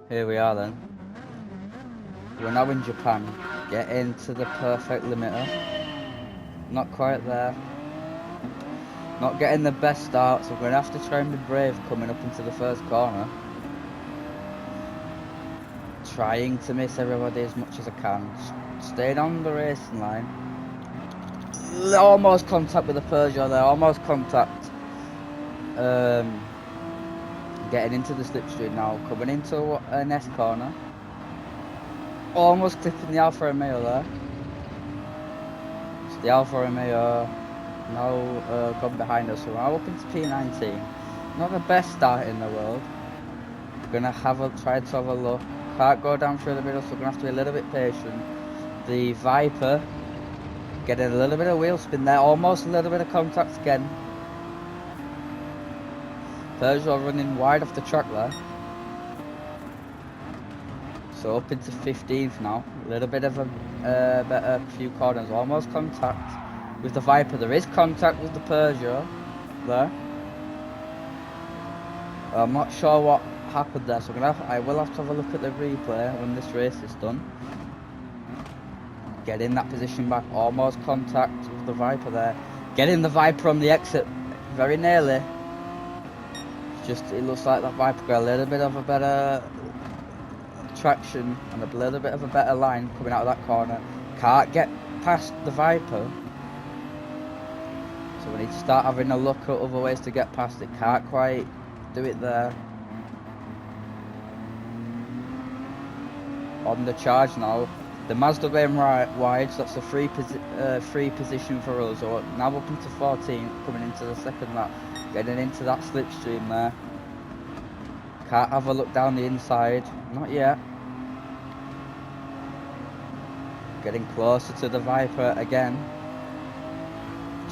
Here we are then. We're now in Japan. Get into the perfect limiter. Not quite there. Not getting the best start, so we're going to have to try and be brave coming up into the first corner. Trying to miss everybody as much as I can. Staying on the racing line. Almost contact with the Peugeot there. Almost contact. Getting into the slipstream now. Coming into an S corner. Almost clipping the Alfa Romeo there. So the Alfa Romeo now gone behind us. So we're now up into P19. Not the best start in the world. Gonna try to have a look. Can't go down through the middle, so we're gonna have to be a little bit patient. The Viper getting a little bit of wheel spin there, almost a little bit of contact again. Peugeot running wide off the track there. So up into 15th now. A little bit of a better few corners. Almost contact with the Viper. There is contact with the Peugeot there. I'm not sure what happened there, so I will have to have a look at the replay when this race is done. Get in that position back. Almost contact with the Viper there. Getting the Viper on the exit very nearly. It looks like that Viper got a little bit of a better traction and a little bit of a better line coming out of that corner. Can't get past the Viper, so we need to start having a look at other ways to get past it. Can't quite do it there. On the charge now. The Mazda going wide, so that's a free position for us. So now up into 14, coming into the second lap, getting into that slipstream there. Can't have a look down the inside, not yet. Getting closer to the Viper again.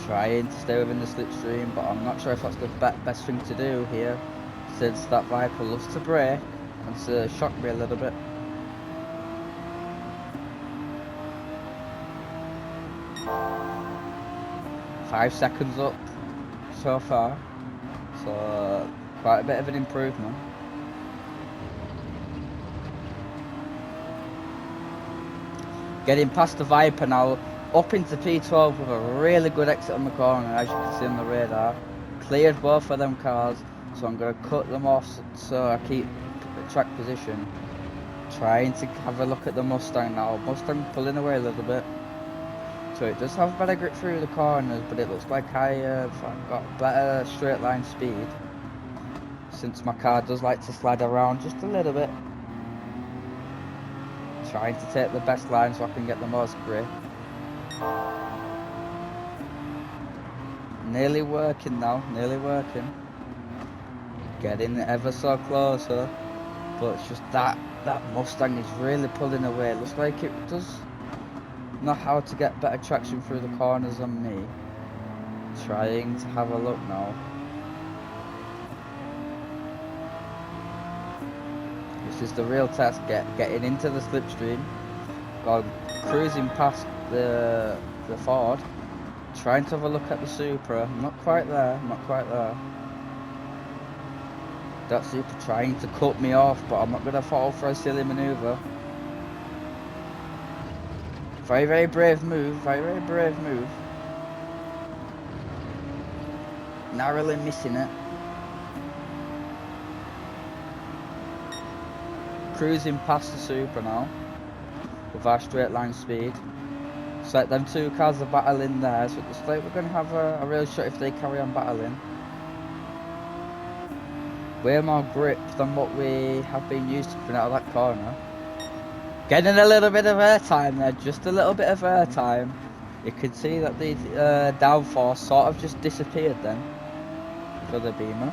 Trying to stay within the slipstream, but I'm not sure if that's the best thing to do here, since that Viper loves to brake and to shock me a little bit. Five seconds up so far, so quite a bit of an improvement. Getting past the Viper now, up into P12 with a really good exit on the corner, as you can see on the radar. Cleared both of them cars, so I'm going to cut them off so I keep the track position. Trying to have a look at the Mustang now. Mustang pulling away a little bit. So it does have better grip through the corners, but it looks like I've got better straight line speed, since my car does like to slide around just a little bit. Trying to take the best line so I can get the most grip. Nearly working now, nearly working. Getting ever so closer, but it's just that Mustang is really pulling away. It looks like it does know how to get better traction through the corners than me. Trying to have a look now. This is the real test, getting into the slipstream. Cruising past the Ford. Trying to have a look at the Supra. Not quite there, not quite there. That Supra trying to cut me off, but I'm not going to fall for a silly manoeuvre. Very, very brave move, very, very brave move. Narrowly missing it. Cruising past the Supra now, with our straight line speed. So like them two cars are battling there, so it looks like we're going to have a real shot if they carry on battling. Way more grip than what we have been used to coming out of that corner. Getting a little bit of airtime there, just a little bit of airtime. You can see that the downforce sort of just disappeared then for the Beamer.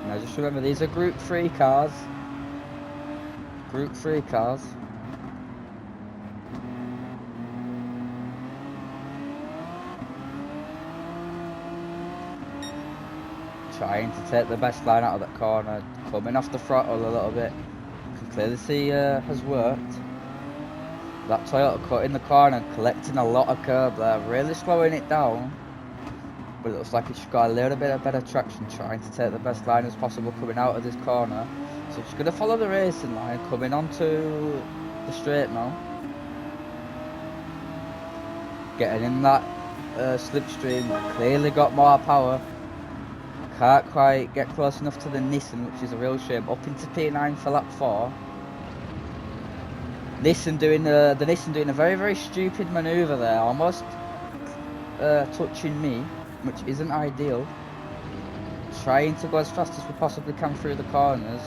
Now just remember, these are Group 3 cars. Group 3 cars. Trying to take the best line out of that corner, coming off the throttle a little bit. You can clearly see has worked. That Toyota cut in the corner, collecting a lot of curb there, really slowing it down. but it looks like it's got a little bit of better traction, trying to take the best line as possible coming out of this corner. So just going to follow the racing line, coming onto the straight now. Getting in that slipstream, clearly got more power. Can't quite get close enough to the Nissan, which is a real shame. Up into P9 for lap 4. The Nissan doing a very, very stupid manoeuvre there, almost touching me, which isn't ideal. Trying to go as fast as we possibly can through the corners.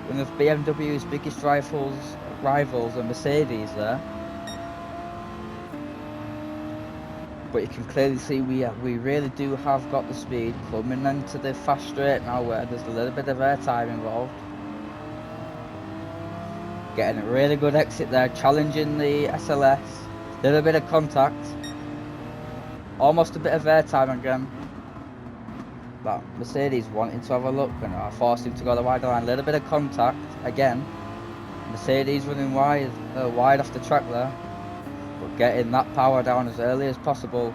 One of BMW's biggest rivals are Mercedes there. But you can clearly see we really do have got the speed. Coming into the fast straight now where there's a little bit of airtime involved. Getting a really good exit there, challenging the SLS. Little bit of contact. Almost a bit of airtime again. But Mercedes wanting to have a look and I forced him to go the wider line. Little bit of contact again. Mercedes running wide off the track there. But getting that power down as early as possible.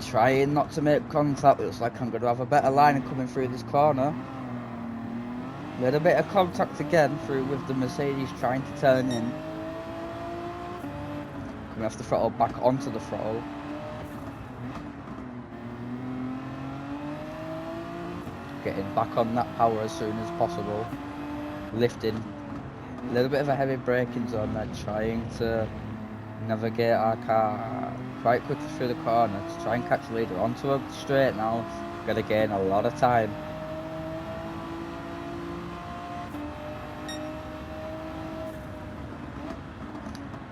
Trying not to make contact. Looks like I'm going to have a better line coming through this corner. Little bit of contact again through with the Mercedes trying to turn in. Coming off the throttle back onto the throttle. Getting back on that power as soon as possible. Lifting. A little bit of a heavy braking zone there, trying to navigate our car quite quickly through the corner to try and catch the leader onto a straight now. Gonna gain a lot of time.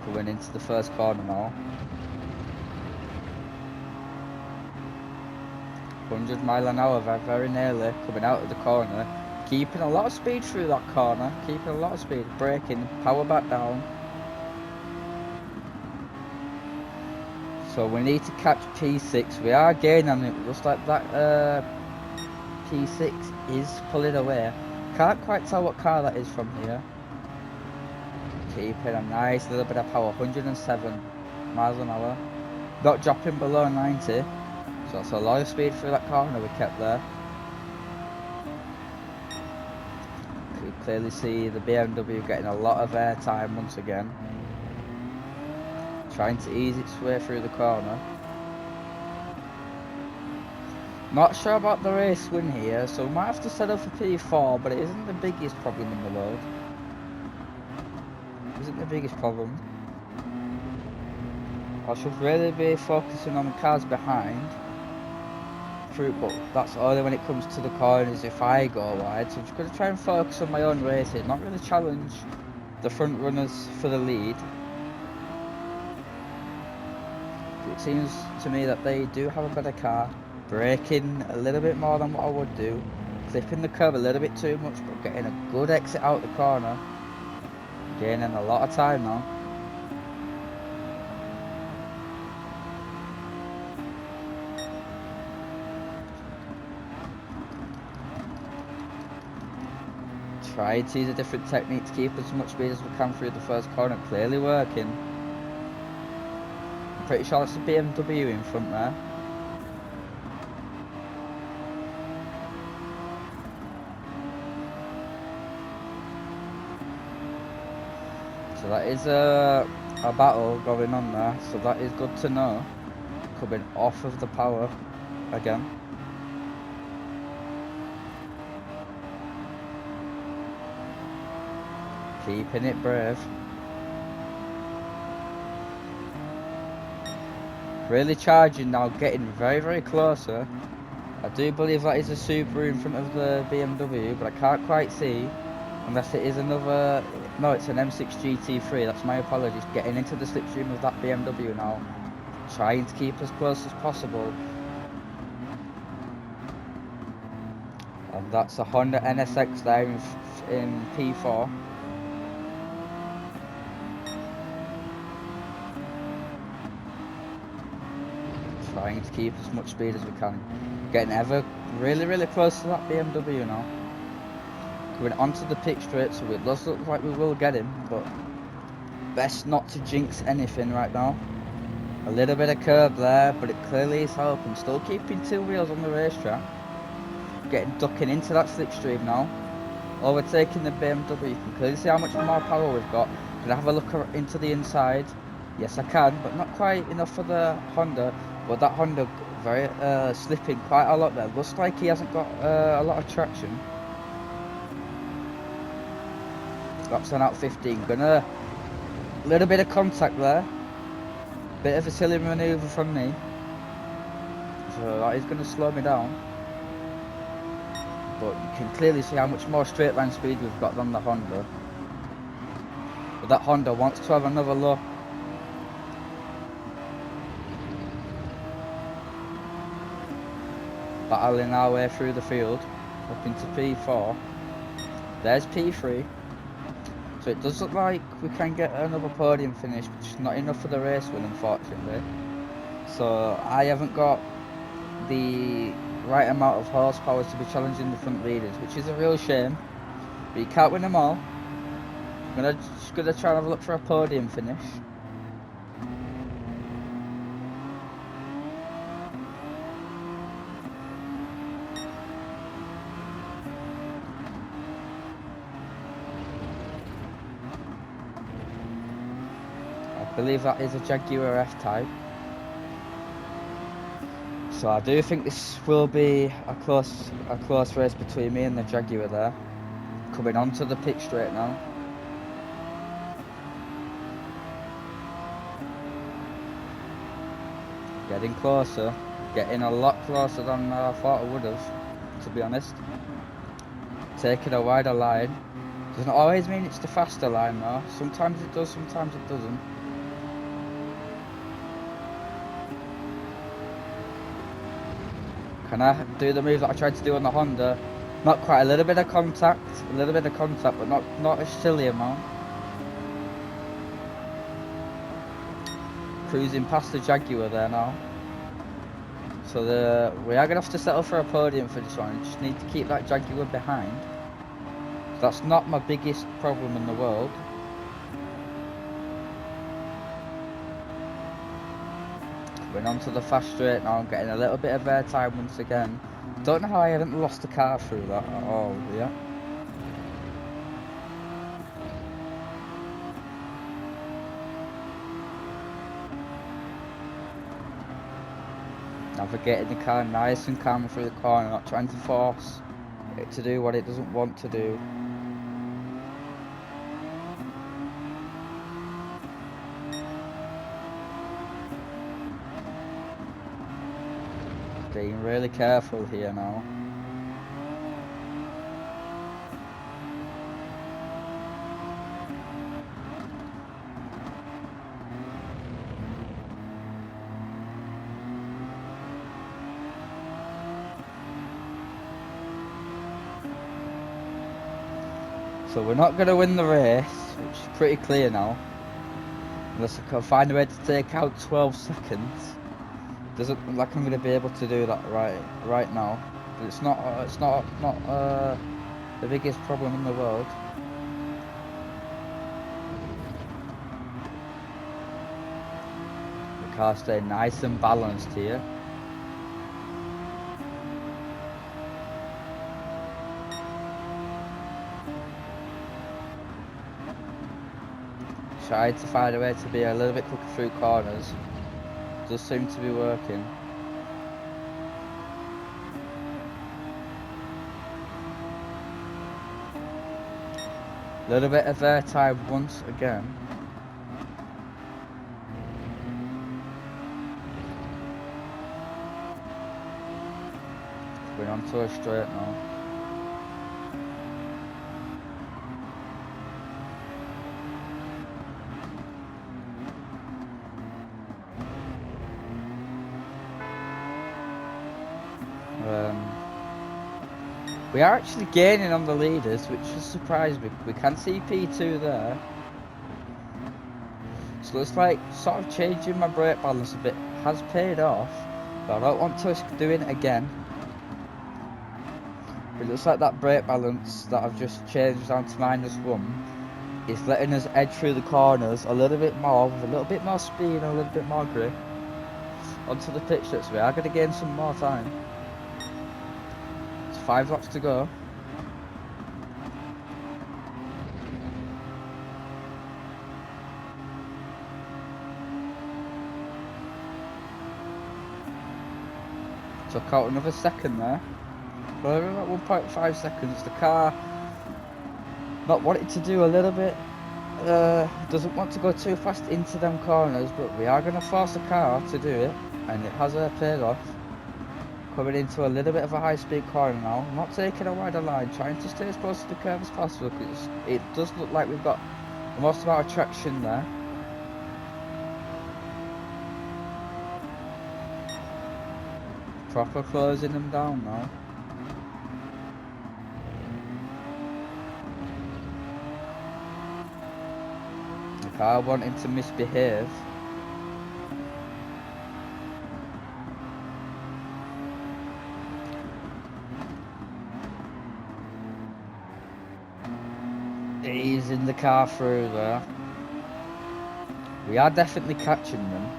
Going into the first corner now. 100 mile an hour, very nearly coming out of the corner. Keeping a lot of speed through that corner, keeping a lot of speed, braking, power back down. So we need to catch P6, we are gaining on it, looks like that P6 is pulling away. Can't quite tell what car that is from here. Keeping a nice little bit of power, 107 miles an hour. Not dropping below 90, so that's a lot of speed through that corner we kept there. Clearly see the BMW getting a lot of airtime once again. Trying to ease its way through the corner. Not sure about the race win here, so we might have to settle for P4, but it isn't the biggest problem in the world. It isn't the biggest problem. I should really be focusing on the cars behind. But that's only when it comes to the corners if I go wide, so I'm just going to try and focus on my own racing, not really challenge the front runners for the lead. It seems to me that they do have a better car, braking a little bit more than what I would do, clipping the curb a little bit too much, but getting a good exit out the corner, gaining a lot of time now. Try to use a different technique to keep as much speed as we can through the first corner. Clearly working. I'm pretty sure that's a BMW in front there. So that is a battle going on there. So that is good to know. Coming off of the power again. Keeping it brave. Really charging now, getting very, very closer. I do believe that is a Subaru in front of the BMW, but I can't quite see. Unless it is another... No, it's an M6 GT3, that's my apologies. Getting into the slipstream of that BMW now. Trying to keep as close as possible. And that's a Honda NSX there in P4. Trying to keep as much speed as we can. Getting ever really, really close to that BMW now. Going onto the pit straight, so it does look like we will get him, but best not to jinx anything right now. A little bit of curb there, but it clearly is helping. Still keeping 2 wheels on the racetrack. Ducking into that slipstream now. Overtaking the BMW. You can clearly see how much more power we've got. Can I have a look into the inside? Yes, I can, but not quite enough for the Honda. But that Honda very slipping quite a lot there. Looks like he hasn't got a lot of traction. Laps on out 15. Gonna little bit of contact there. Bit of a silly manoeuvre from me. So that is gonna slow me down. But you can clearly see how much more straight line speed we've got than the Honda. But that Honda wants to have another look. Battling our way through the field, up into P4. There's P3. So it does look like we can get another podium finish, which is not enough for the race win, unfortunately. So I haven't got the right amount of horsepower to be challenging the front leaders, which is a real shame. But you can't win them all. I'm just gonna try and have a look for a podium finish. I believe that is a Jaguar F-Type. So I do think this will be a close race between me and the Jaguar there. Coming onto the pit straight now. Getting closer. Getting a lot closer than I thought I would have, to be honest. Taking a wider line. Doesn't always mean it's the faster line though. Sometimes it does, sometimes it doesn't. Can I do the move that I tried to do on the Honda? Not quite. A little bit of contact, but not a silly amount. Cruising past the Jaguar there now. So we are gonna have to settle for a podium for this one. Just need to keep that Jaguar behind. That's not my biggest problem in the world. Going onto the fast straight now, I'm getting a little bit of air time once again. Don't know how I haven't lost the car through that at all, yeah. Navigating the car nice and calm through the corner, not trying to force it to do what it doesn't want to do. Being really careful here now. So we're not going to win the race, which is pretty clear now. Unless I can find a way to take out 12 seconds. Doesn't look like I'm going to be able to do that right now. But it's not the biggest problem in the world. The car staying nice and balanced here. Tried to find a way to be a little bit quicker through corners. Does seem to be working. A little bit of air time once again. Going onto a straight now. We are actually gaining on the leaders, which has surprised me. We can see P2 there. So it's like sort of changing my brake balance a bit has paid off, but I don't want to risk doing it again. It looks like that brake balance that I've just changed down to -1 is letting us edge through the corners a little bit more, with a little bit more speed and a little bit more grip. onto the pit straight, so we are going to gain some more time. It's 5 laps to go. Took out another second there. But we're at 1.5 seconds. The car not wanting to do a little bit. Doesn't want to go too fast into them corners, but we are going to force the car to do it, and it has paid off. Coming into a little bit of a high speed corner now, not taking a wider line, trying to stay as close to the curve as possible, because it does look like we've got the most amount of traction there. Proper closing them down now. The car wanting to misbehave. Easing the car through there. We are definitely catching them.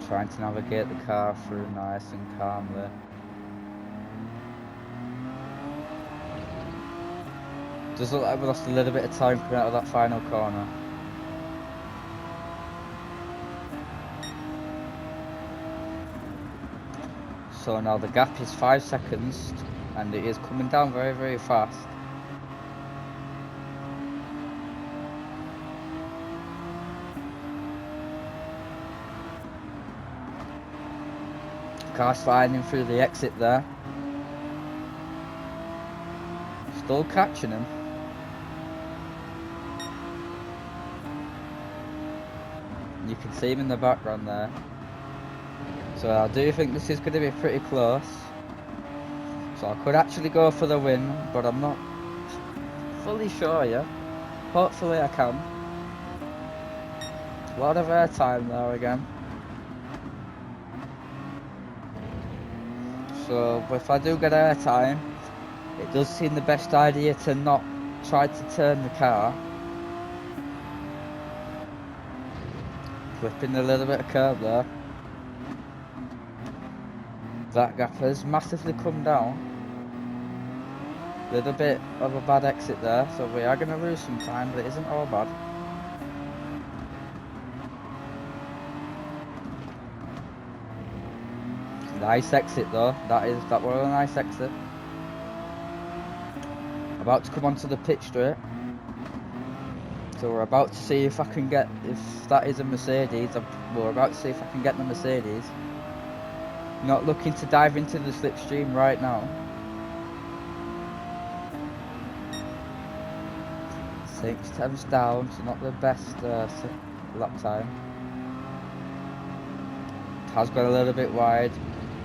Trying to navigate the car through nice and calmly. Does look like we lost a little bit of time coming out of that final corner. So now the gap is 5 seconds, and it is coming down very, very fast. Car sliding through the exit there. Still catching him. You can see him in the background there. So I do think this is going to be pretty close. So I could actually go for the win, but I'm not fully sure yet. Hopefully I can. A lot of airtime there again. So if I do get airtime, it does seem the best idea to not try to turn the car. Clipping a little bit of curb there. That gap has massively come down. Little bit of a bad exit there, so we are going to lose some time, but it isn't all bad. Nice exit though, that was a nice exit. About to come onto the pit straight. So we're about to see if I can get, if that is a Mercedes, we're about to see if I can get the Mercedes. Not looking to dive into the slipstream right now. 6 tenths down, so not the best lap time. Has got a little bit wide.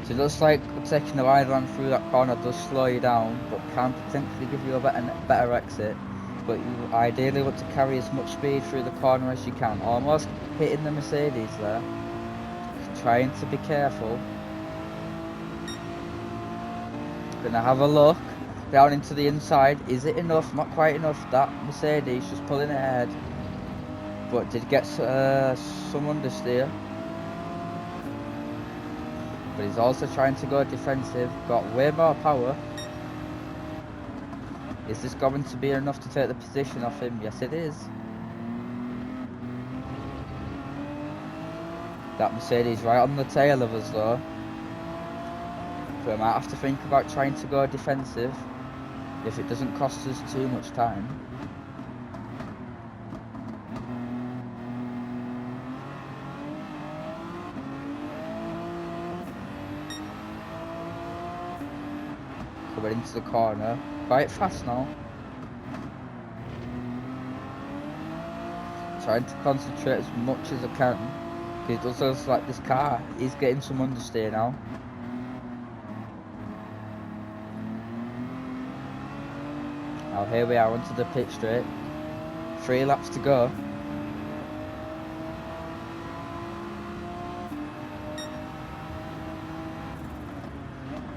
So it looks like taking the wide line through that corner does slow you down, but can potentially give you a better exit. But you ideally want to carry as much speed through the corner as you can. Almost hitting the Mercedes there. Trying to be careful. Gonna have a look down into the inside. Is it enough? Not quite enough. That Mercedes just pulling ahead, but did get some understeer. But he's also trying to go defensive. Got way more power. Is this going to be enough to take the position off him? Yes, it is. That Mercedes right on the tail of us though. So I might have to think about trying to go defensive if it doesn't cost us too much time. Coming into the corner. Quite fast now. Trying to concentrate as much as I can. It does look like this car is getting some understeer now. Now here we are onto the pit straight. 3 laps to go.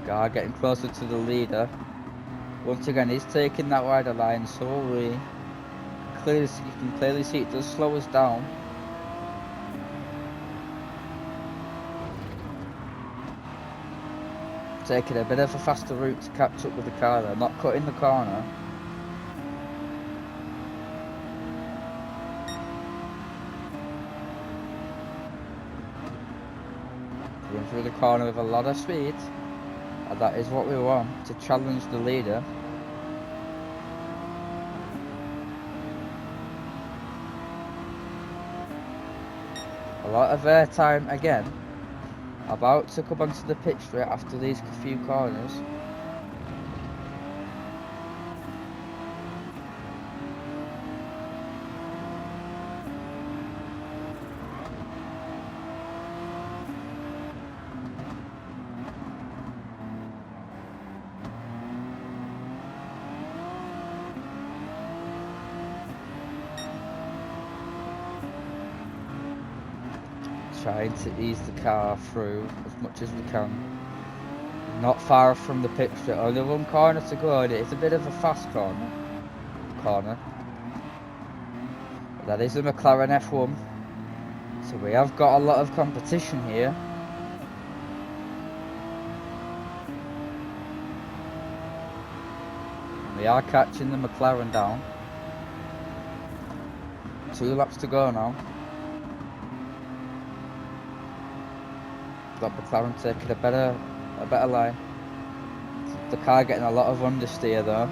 Car getting closer to the leader. Once again, he's taking that wider line, so are we. You can clearly see it does slow us down. Taking a bit of a faster route to catch up with the car there, not cutting the corner. Going through the corner with a lot of speed, and that is what we want, to challenge the leader. A lot of airtime again. About to come onto the pitch straight after these few corners. Trying to ease the car through as much as we can. Not far from the pit straight, only one corner to go, and it's a bit of a fast corner. But that is a McLaren F1, so we have got a lot of competition here. We are catching the McLaren down. 2 laps to go now. Got McLaren taking a better line. The car getting a lot of understeer though.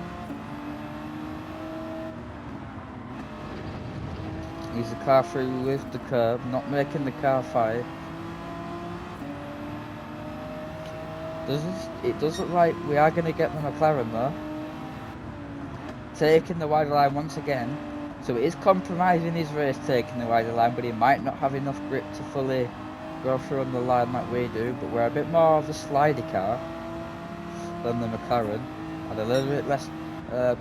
Ease the car through with the curb, not making the car fight. It does look like we are going to get the McLaren though. Taking the wider line once again. So it is compromising his race taking the wider line, but he might not have enough grip to fully go through on the line like we do, but we're a bit more of a slidey car than the McLaren, and a little bit less,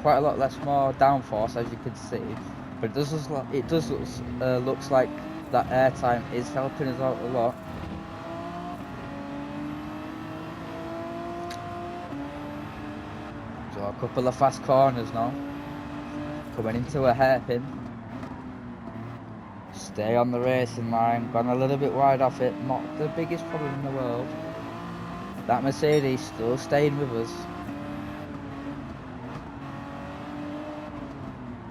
quite a lot less more downforce, as you can see. But it does looks like that airtime is helping us out a lot. So a couple of fast corners now, coming into a hairpin. Stay on the racing line, gone a little bit wide off it, not the biggest problem in the world. That Mercedes still staying with us.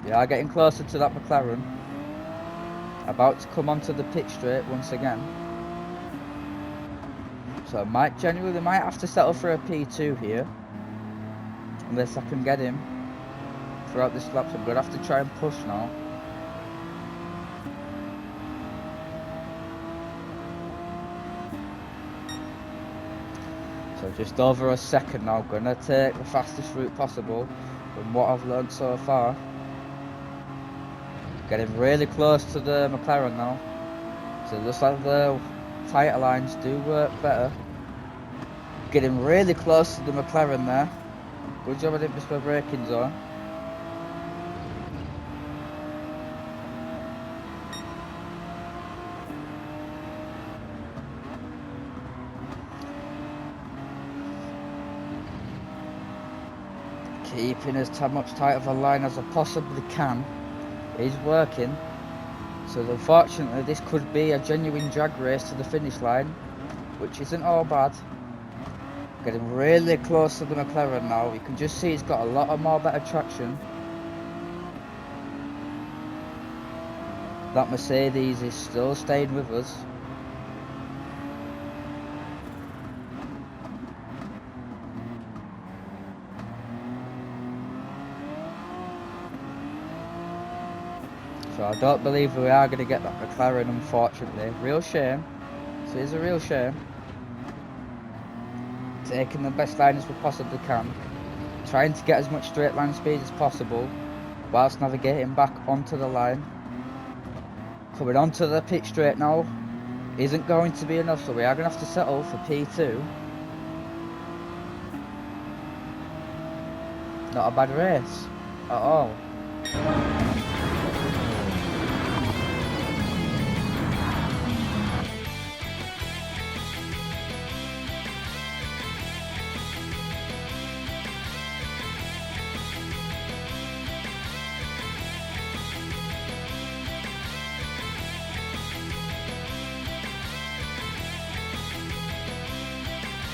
We are getting closer to that McLaren. About to come onto the pit straight once again. So I might have to settle for a P2 here. Unless I can get him throughout this lap, so I'm going to have to try and push now. So just over a second now, gonna take the fastest route possible from what I've learned so far. Getting really close to the McLaren now. So it looks like the tighter lines do work better. Getting really close to the McLaren there. Good job I didn't miss my braking zone. Keeping as much tight of a line as I possibly can is working. So unfortunately this could be a genuine drag race to the finish line, which isn't all bad. Getting really close to the McLaren now. You can just see it's got a lot of more better traction. That Mercedes is still staying with us. So I don't believe we are going to get that McLaren, unfortunately. Real shame. So it's a real shame. Taking the best line as we possibly can. Trying to get as much straight line speed as possible, whilst navigating back onto the line. Coming onto the pit straight now. Isn't going to be enough, so we are going to have to settle for P2. Not a bad race at all.